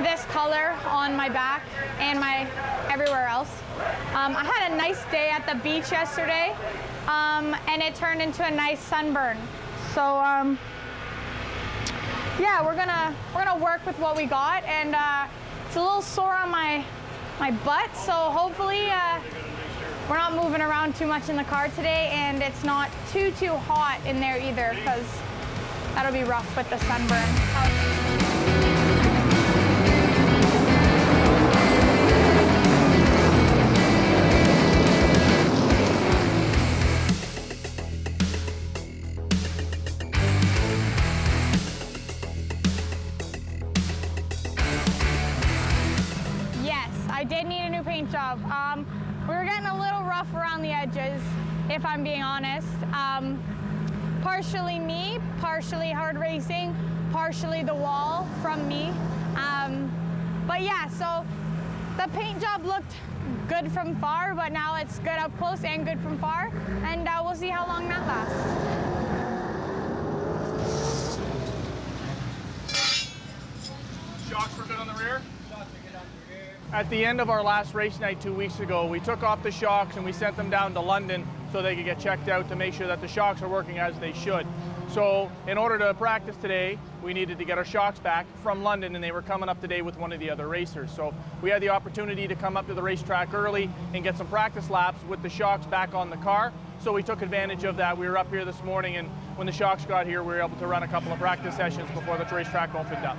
in this color on my back and my everywhere else. I had a nice day at the beach yesterday, and it turned into a nice sunburn. So yeah, we're gonna work with what we got, and it's a little sore on my butt. So hopefully we're not moving around too much in the car today, and it's not too hot in there either, because that'll be rough with the sunburn. I did need a new paint job. We were getting a little rough around the edges, if I'm being honest. Partially me, partially hard racing, partially the wall from me. But yeah, so the paint job looked good from far, but now it's good up close and good from far, and we'll see how long that lasts. Shocks were good on the rear? At the end of our last race night 2 weeks ago, we took off the shocks and we sent them down to London so they could get checked out to make sure that the shocks are working as they should. So in order to practice today, we needed to get our shocks back from London, and they were coming up today with one of the other racers. So we had the opportunity to come up to the racetrack early and get some practice laps with the shocks back on the car. So we took advantage of that. We were up here this morning, and when the shocks got here, we were able to run a couple of practice sessions before the racetrack opened up.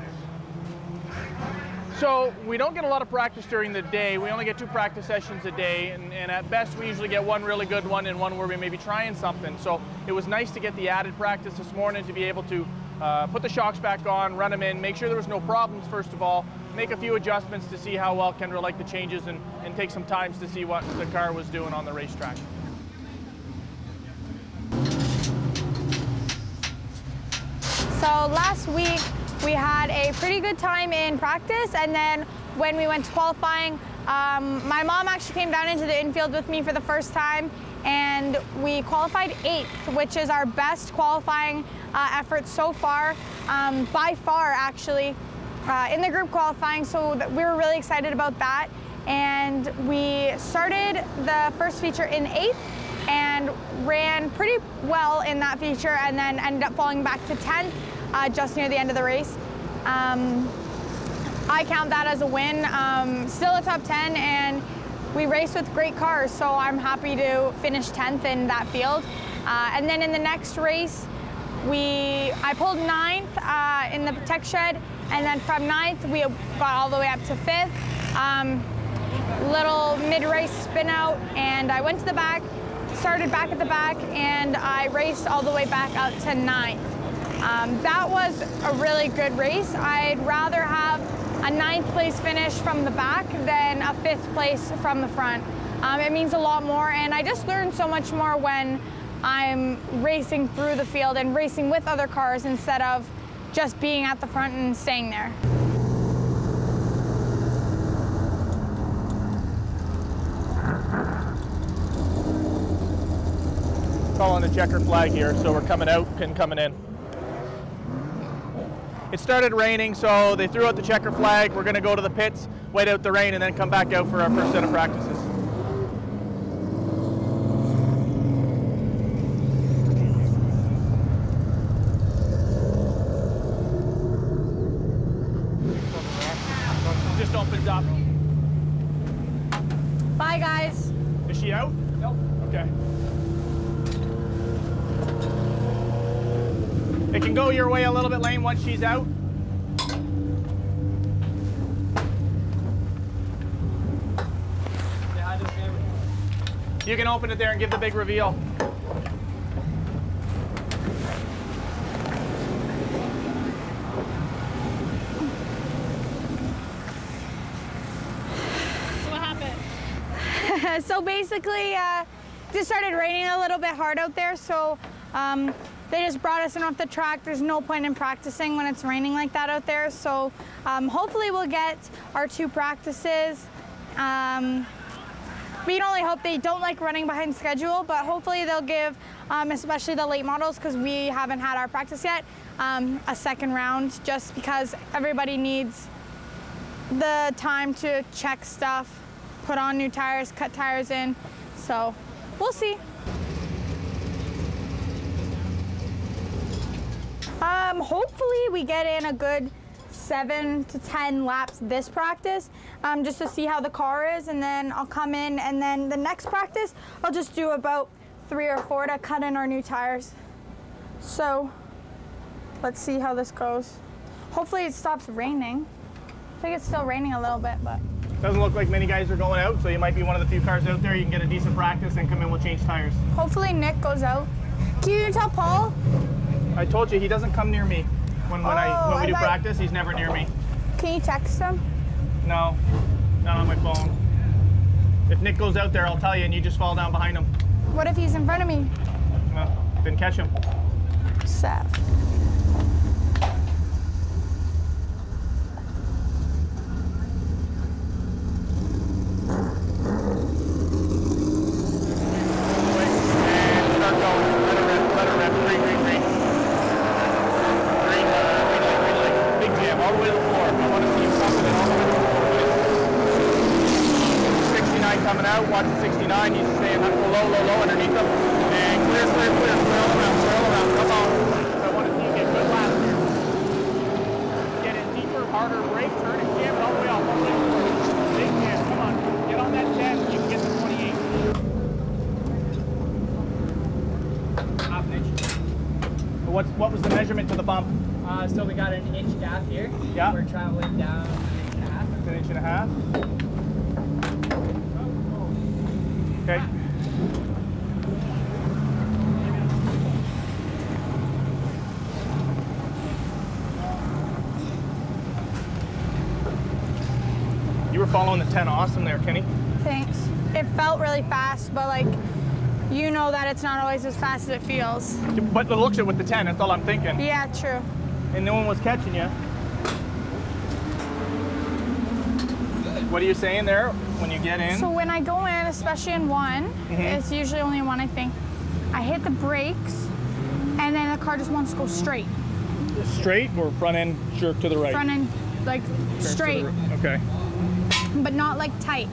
So we don't get a lot of practice during the day. We only get 2 practice sessions a day, and at best we usually get one really good one and one where we may be trying something. So it was nice to get the added practice this morning to be able to put the shocks back on, run them in, make sure there was no problems first of all, make a few adjustments to see how well Kendra liked the changes, and take some times to see what the car was doing on the racetrack. So last week, we had a pretty good time in practice, and then when we went to qualifying, my mom actually came down into the infield with me for the first time, and we qualified 8th, which is our best qualifying effort so far, by far actually, in the group qualifying, so we were really excited about that. And we started the first feature in 8th and ran pretty well in that feature, and then ended up falling back to 10th. Just near the end of the race. I count that as a win. Still a top 10, and we race with great cars, so I'm happy to finish 10th in that field. And then in the next race, I pulled 9th in the tech shed, and then from 9th we got all the way up to 5th. Little mid-race spin out, and I went to the back, started back at the back, and I raced all the way back out to 9th. That was a really good race. I'd rather have a 9th place finish from the back than a 5th place from the front. It means a lot more, and I just learned so much more when I'm racing through the field and racing with other cars instead of just being at the front and staying there. Calling the checker flag here, so we're coming out and coming in. It started raining, so they threw out the checker flag. We're going to go to the pits, wait out the rain, and then come back out for our first set of practices. Just opens up. Bye, guys. Is she out? Nope. Okay. It can go your way a little bit, Lane, once she's out. You can open it there and give the big reveal. So what happened? So basically, it just started raining a little bit hard out there, so they just brought us in off the track. There's no point in practicing when it's raining like that out there. So hopefully we'll get our 2 practices. We can only hope they don't like running behind schedule, but hopefully they'll give, especially the late models, because we haven't had our practice yet, a second round, just because everybody needs the time to check stuff, put on new tires, cut tires in. So we'll see. Hopefully we get in a good 7 to 10 laps this practice, just to see how the car is, and then I'll come in, and then the next practice I'll just do about 3 or 4 to cut in our new tires. So let's see how this goes. Hopefully it stops raining. I think it's still raining a little bit, but. Doesn't look like many guys are going out, so you might be one of the few cars out there. You can get a decent practice and come in, we'll change tires. Hopefully Nick goes out. Can you tell Paul? I told you, he doesn't come near me. When we do practice, he's never near me. Can you text him? No, not on my phone. If Nick goes out there, I'll tell you, and you just fall down behind him. What if he's in front of me? No, then catch him. Sav. Coming out, watch the 69, he's staying low underneath him. And clear, swirl around, come on. I want to see you get good laps here. Get in deeper, harder brake, turn and jam it all the way off, all the way forward. Big jam, come on. Get on that 10, you can get to 28. Half an inch. What was the measurement to the bump? So we got an inch gap here. Yeah. We're traveling down an inch and a half. An inch and a half. Okay. You were following the 10 awesome there, Kenny. Thanks. It felt really fast, but like, you know that it's not always as fast as it feels. But it looks it with the 10, that's all I'm thinking. Yeah, true. And no one was catching you. What are you saying there when you get in? So when I go in, especially in one, it's usually only one, I think, I hit the brakes and then the car just wants to go straight. Straight or front end jerk to the right? Front end, like straight. Okay. But not like tight.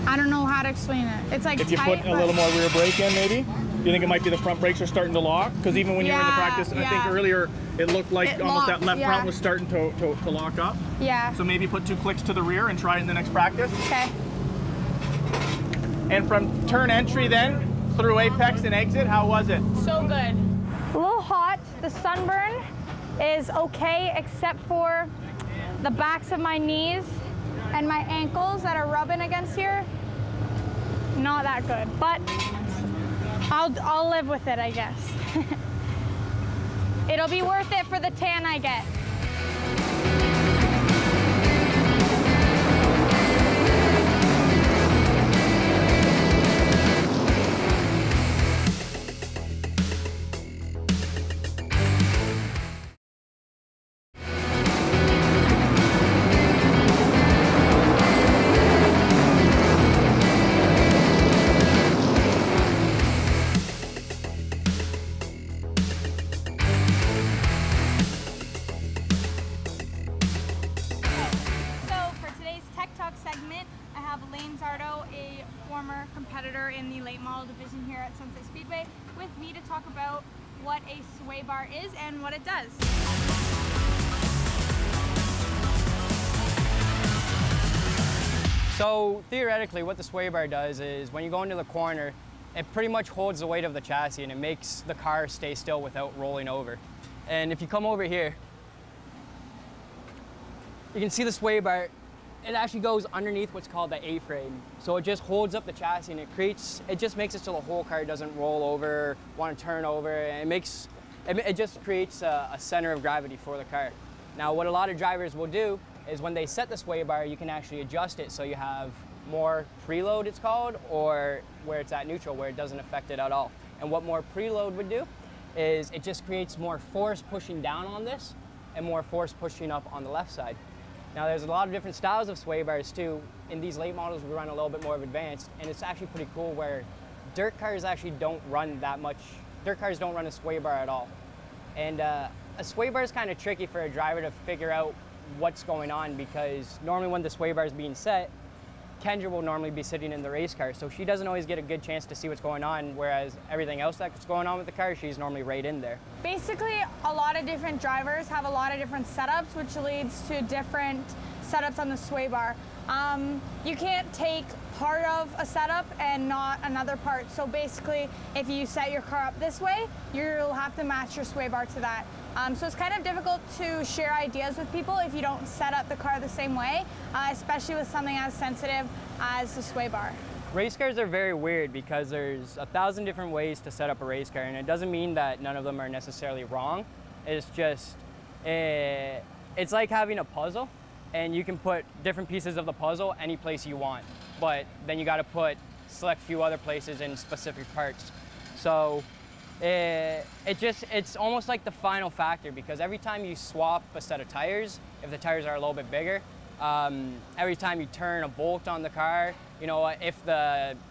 I don't know how to explain it. It's like if you tight, put a little more rear brake in, maybe? Do you think it might be the front brakes are starting to lock? Because even when you were in the practice, I think earlier, it looked like almost that left front was starting to lock up. Yeah. So maybe put 2 clicks to the rear and try it in the next practice. Okay. And from turn entry then, through apex and exit, how was it? So good. A little hot. The sunburn is okay, except for the backs of my knees and my ankles that are rubbing against here. Not that good, but I'll live with it, I guess. It'll be worth it for the tan I get. Segment, I have Lane Zardo, a former competitor in the late model division here at Sunset Speedway, with me to talk about what a sway bar is and what it does. So theoretically what the sway bar does is when you go into the corner, it pretty much holds the weight of the chassis and it makes the car stay still without rolling over. And if you come over here, you can see the sway bar. It actually goes underneath what's called the A-frame. So it just holds up the chassis and it just makes it so the whole car doesn't roll over, want to turn over, and it just creates a center of gravity for the car. Now what a lot of drivers will do is when they set the sway bar, you can actually adjust it so you have more preload, it's called, or where it's at neutral, where it doesn't affect it at all. And what more preload would do is it just creates more force pushing down on this and more force pushing up on the left side. Now there's a lot of different styles of sway bars too. In these late models we run a little bit more of advanced, and it's actually pretty cool where dirt cars actually don't run that much. Dirt cars don't run a sway bar at all. And a sway bar is kind of tricky for a driver to figure out what's going on, because normally when the sway bar is being set, Kendra will normally be sitting in the race car, so she doesn't always get a good chance to see what's going on, whereas everything else that's going on with the car, she's normally right in there. Basically, a lot of different drivers have a lot of different setups, which leads to different setups on the sway bar. You can't take part of a setup and not another part. So basically, if you set your car up this way, you'll have to match your sway bar to that. So it's kind of difficult to share ideas with people if you don't set up the car the same way, especially with something as sensitive as the sway bar. Race cars are very weird because there's 1,000 different ways to set up a race car, and it doesn't mean that none of them are necessarily wrong. It's just, it's like having a puzzle, and you can put different pieces of the puzzle any place you want, but then you got to select a few other places in specific parts. So it's almost like the final factor, because every time you swap a set of tires, if the tires are a little bit bigger, every time you turn a bolt on the car, you know, if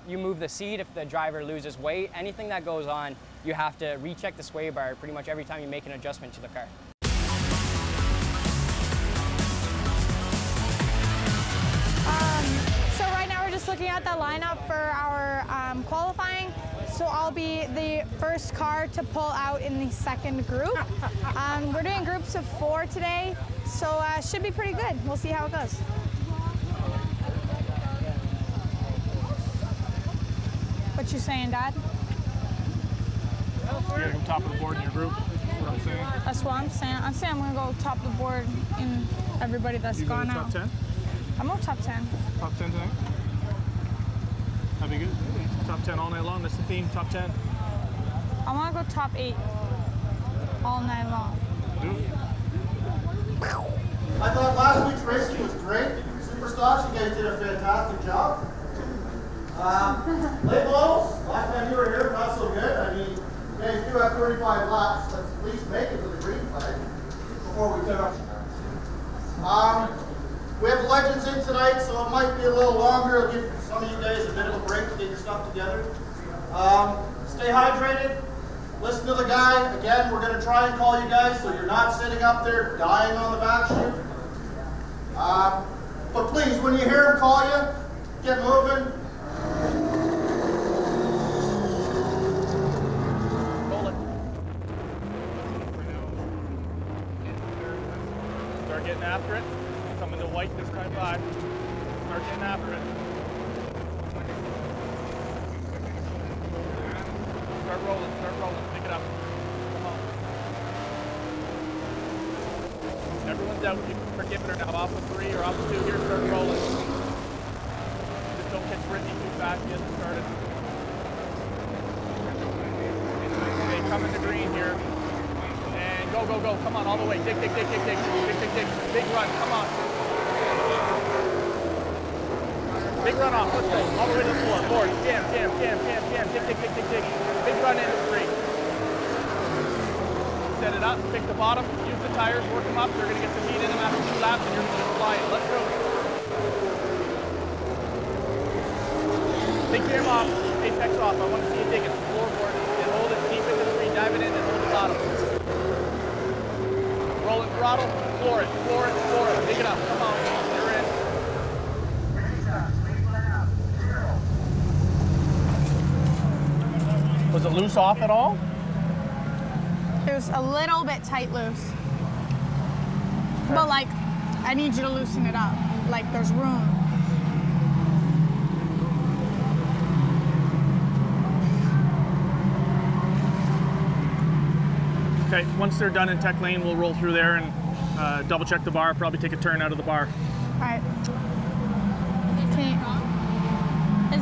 you move the seat, if the driver loses weight, anything that goes on, you have to recheck the sway bar pretty much every time you make an adjustment to the car. So right now we're just looking at the lineup for our qualifying. So I'll be the first car to pull out in the second group. We're doing groups of 4 today, so should be pretty good. We'll see how it goes. What you saying, Dad? You're gonna go top of the board in your group. That's what I'm saying. That's what I'm saying. I'm saying I'm gonna go top of the board in everybody that's gone out. Top 10? I'm going top 10. Top 10 tonight? That'd be good. Top 10 all night long. That's the theme. Top 10. I want to go top 8 all night long. Do it. I thought last week's racing was great. Superstocks, you guys did a fantastic job. Labels, last time you were here, not so good. I mean, you guys do have 35 laps. Let's at least make it to the green flag before we turn up. We have legends in tonight, so it might be a little longer. It'll give some of you guys a bit of a break to get your stuff together. Stay hydrated. Listen to the guy. Again, we're going to try and call you guys so you're not sitting up there dying on the back chute. But please, when you hear him call you, get moving. Roll it. Start getting after it. Coming to white this time by. Start getting after it. Start rolling, pick it up. Come on. Everyone's out, we're giving her now off of 3 or off of 2 here, start rolling. Just don't catch Brittany too fast, she hasn't started. Okay, coming to green here. And go, go, go, come on, all the way, dig, dig, dig, dig, dig, dig, dig, dig, big run, come on. Big run off, let's go, all the way to the floor, board, jam, jam, jam, jam, jam, dig, dig, dig, dig, dig. Big run into 3. Set it up, pick the bottom, use the tires, work them up, they're gonna get some heat in them after 2 laps and you're gonna just fly it, let's go. Big jam off, apex off, I wanna see you dig it, floorboard, and hold it deep into 3, dive it in and hold the bottom. Roll it, throttle, floor it, floor it, floor it, dig it up, come on, you're in. Was it loose off at all? It was a little bit tight loose. Okay. But like, I need you to loosen it up. Like there's room. Okay, once they're done in tech lane, we'll roll through there and double check the bar, probably take a turn out of the bar. All right.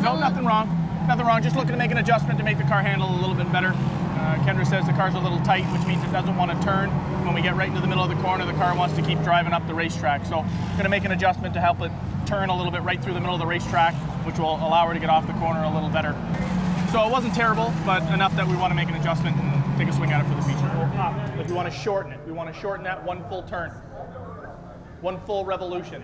No, nothing wrong. Nothing wrong, just looking to make an adjustment to make the car handle a little bit better. Kendra says the car's a little tight, which means it doesn't want to turn. When we get right into the middle of the corner, the car wants to keep driving up the racetrack. So I'm gonna make an adjustment to help it turn a little bit right through the middle of the racetrack, which will allow her to get off the corner a little better. So it wasn't terrible, but enough that we want to make an adjustment and take a swing at it for the feature. If we want to shorten it, we want to shorten that 1 full turn, 1 full revolution.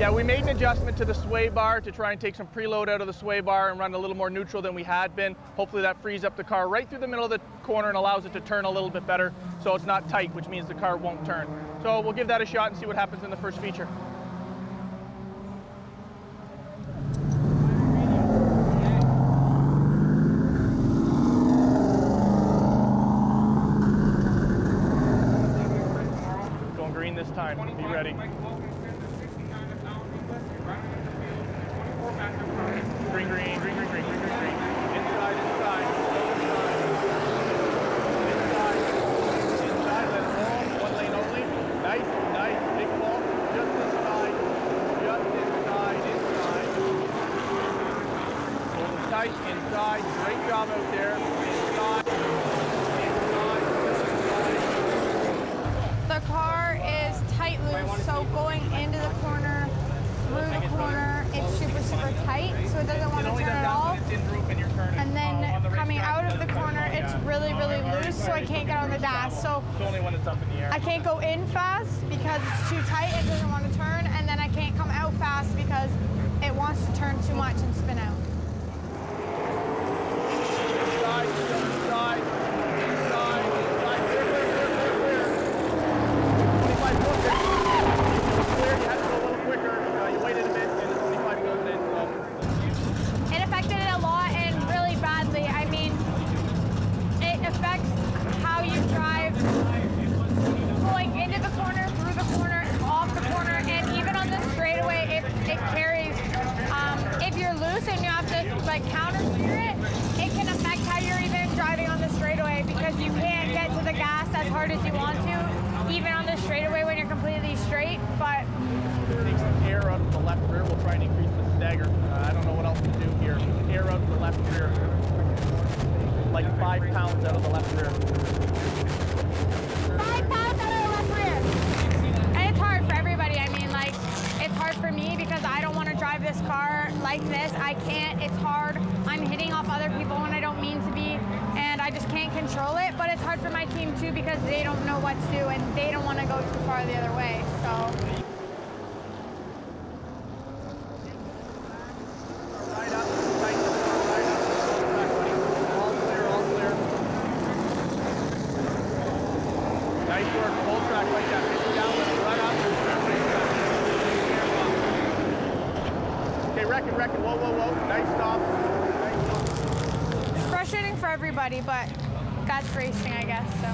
Yeah, we made an adjustment to the sway bar to try and take some preload out of the sway bar and run a little more neutral than we had been. Hopefully that frees up the car right through the middle of the corner and allows it to turn a little bit better so it's not tight, which means the car won't turn. So we'll give that a shot and see what happens in the first feature. Going green this time, be ready. Green, green, green, green, green, green, green, green. Inside, inside. Inside. Inside, let it roll. One lane only. Nice, nice. Big ball. Just inside. Just inside, inside. Hold it tight. Inside. Great job out there. Inside. Inside. Inside. The car is tight loose, so going into the corner, through the corner, it's super, super tight, so it doesn't want to turn at all. And then coming out of the corner, it's really, really loose, so I can't get on the dash. So I can't go in fast because it's too tight, it doesn't want to turn, and then I can't come out fast because it wants to turn too much and spin out. Inside, inside, inside, inside, clear, clear, clear, clear, clear. 25 foot. Clear, you had to go a little quicker. You waited a bit, and the 25 goes in. So. It affected it a lot and really badly. I mean, it affects how you drive going into the corner, through the corner, off the corner, and even on the straightaway, it carries. If you're loose and you have to like counter steer it, it can affect how you're even driving on the straightaway because you can't get to the gas as hard as you want to, even on the straightaway when you're completely straight. But take some air out of the left rear. We'll try and increase the stagger. I don't know what else to do here. Air out of the left rear. Like 5 pounds out of the left rear. 5 pounds out of the left rear. And it's hard for everybody. I mean, like, it's hard for me because I don't want to drive this car like this. I can't. It's hard. I'm hitting off other people when I don't mean to be, and I just can't control it. But it's hard for my team too because they don't know what to do and they don't want to go too far the other way. So. Nice work, full track like that. Pitch it down, let it run up. Okay, wreck it. Whoa, whoa, whoa. Nice stop. Nice stop. It's frustrating for everybody, but that's racing, I guess, so.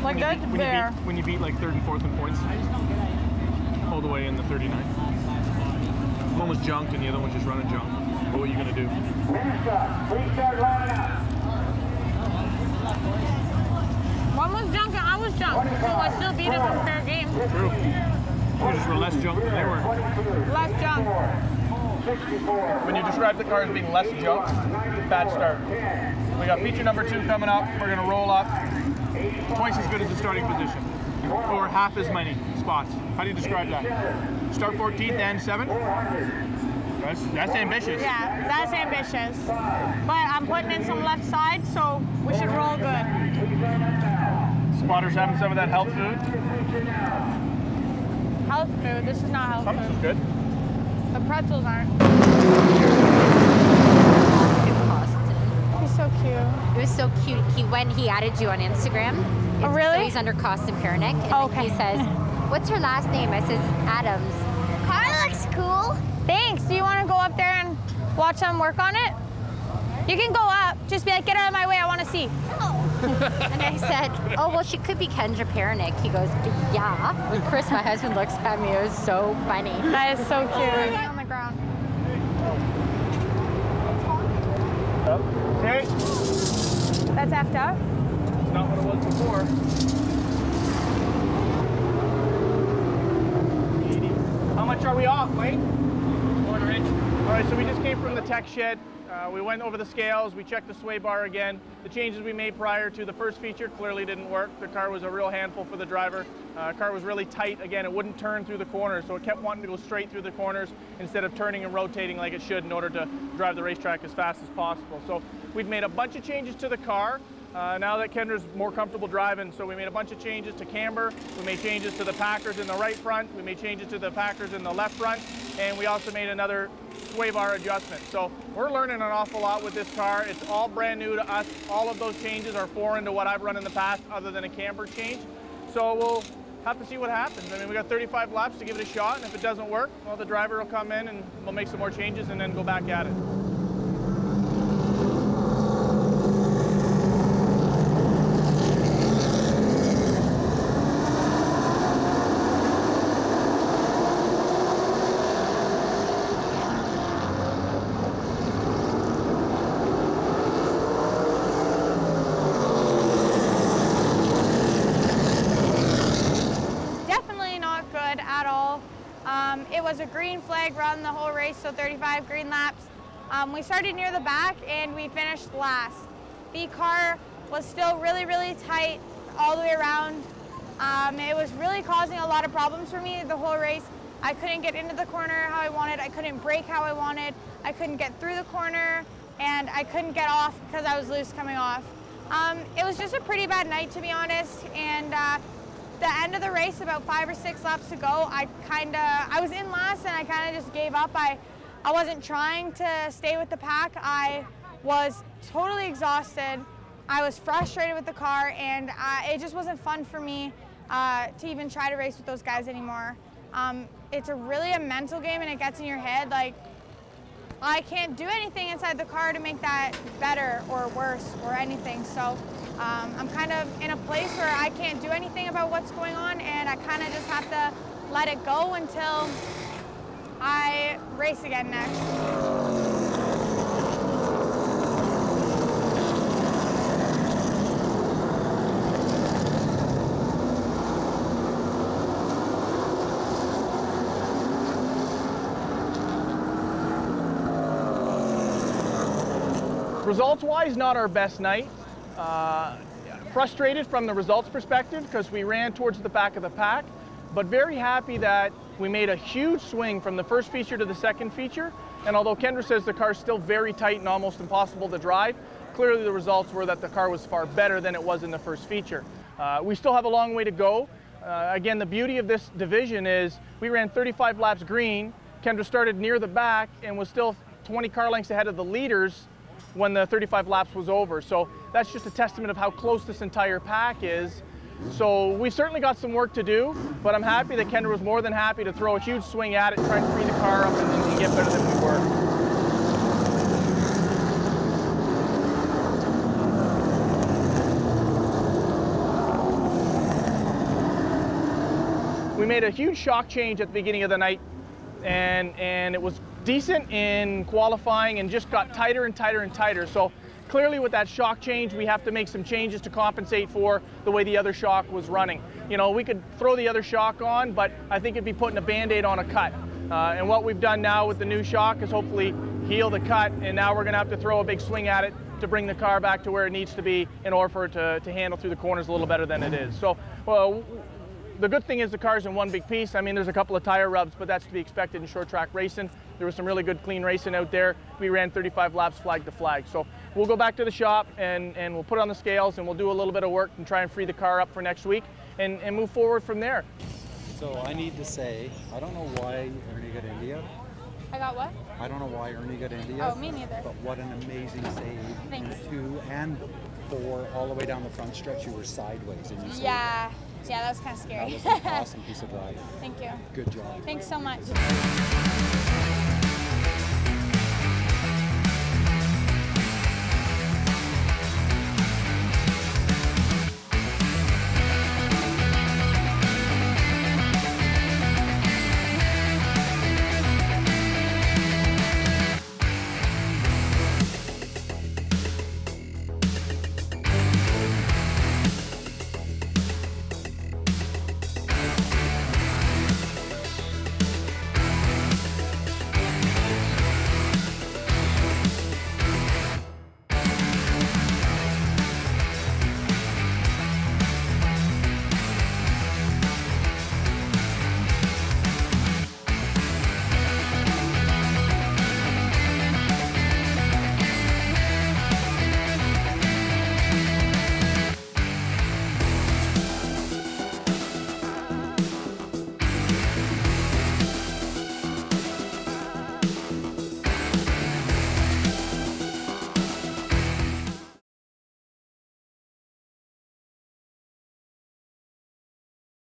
Like that's fair. When you beat like 3rd and 4th in points, all the way in the 39. One was junked and the other one's just running junk. But what are you going to do? One was junk and I was junk, so I still beat him in fair game. True. You just were less junk than they were. Less junk. When you describe the car as being less junk, bad start. We got feature number 2 coming up. We're going to roll up. Twice as good as the starting position, or half as many spots. How do you describe that? Start 14th and 7th? That's ambitious. Yeah, that's ambitious. But I'm putting in some left side, so we should roll good. Spotters having some of that health food? Health food? This is not health Some food. good. The pretzels aren't. He's so cute. It was so cute. He added you on Instagram. Oh, really? So he's under Costin Pernick. And Oh, okay. he says, what's her last name? I says, Adams. Car looks cool. Thanks. Do you want to go up there and watch them work on it? You can go up. Just be like, get out of my way. I want to see. And I said, oh, well, she could be Kendra Pernick. He goes, yeah. And Chris, my husband, looks at me. It was so funny. That is so cute. On the ground. Okay. That's effed up. not what it was before. 80. How much are we off, Lane? 1/4 inch. All right, so we just came from the tech shed. We went over the scales, we checked the sway bar again. The changes we made prior to the first feature clearly didn't work. The car was a real handful for the driver. Car was really tight. Again, it wouldn't turn through the corners, so it kept wanting to go straight through the corners instead of turning and rotating like it should in order to drive the racetrack as fast as possible. So we've made a bunch of changes to the car. Now that Kendra's more comfortable driving, so we made a bunch of changes to camber, we made changes to the packers in the right front, we made changes to the packers in the left front, and we also made another sway bar adjustment. So we're learning an awful lot with this car. It's all brand new to us. All of those changes are foreign to what I've run in the past other than a camber change. So we'll have to see what happens. I mean, we got 35 laps to give it a shot, and if it doesn't work, well, the driver will come in and we'll make some more changes and then go back at it. It was a green flag run the whole race, so 35 green laps. We started near the back and we finished last. The car was still really, really tight all the way around. It was really causing a lot of problems for me the whole race. I couldn't get into the corner how I wanted, I couldn't brake how I wanted, I couldn't get through the corner, and I couldn't get off because I was loose coming off. It was just a pretty bad night, to be honest, and the end of the race, about 5 or 6 laps to go, I was in last and I kind of just gave up. I wasn't trying to stay with the pack. I was totally exhausted. I was frustrated with the car, and it just wasn't fun for me to even try to race with those guys anymore. It's really a mental game, and it gets in your head. Like, I can't do anything inside the car to make that better or worse or anything. So I'm kind of in a place where I can't do anything about what's going on, and I kind of just have to let it go until I race again next. Results-wise, not our best night. Frustrated from the results perspective because we ran towards the back of the pack, but very happy that we made a huge swing from the first feature to the second feature. And although Kendra says the car's still very tight and almost impossible to drive, clearly the results were that the car was far better than it was in the first feature. We still have a long way to go. Again, the beauty of this division is we ran 35 laps green. Kendra started near the back and was still 20 car lengths ahead of the leaders when the 35 laps was over. So that's just a testament of how close this entire pack is. So we've certainly got some work to do, but I'm happy that Kendra was more than happy to throw a huge swing at it, try and free the car up and get better than we were. We made a huge shock change at the beginning of the night, and it was decent in qualifying and just got tighter and tighter and tighter. So clearly with that shock change, we have to make some changes to compensate for the way the other shock was running. You know, we could throw the other shock on, but I think it'd be putting a Band-Aid on a cut. And what we've done now with the new shock is hopefully heal the cut, and now we're gonna have to throw a big swing at it to bring the car back to where it needs to be in order for it to handle through the corners a little better than it is. So, well, the good thing is the car's in one big piece. I mean, there's a couple of tire rubs, but that's to be expected in short track racing. There was some really good clean racing out there. We ran 35 laps flag to flag. So we'll go back to the shop and we'll put it on the scales and we'll do a little bit of work and try and free the car up for next week and move forward from there. So I need to say, I don't know why Ernie got India. I got what? I don't know why Ernie got India. Oh, me neither. But what an amazing save. Thanks. 2 and 4, all the way down the front stretch, you were sideways and you saved. Yeah, that was kind of scary. That was an awesome piece of driving. Thank you. Good job. Thanks so much.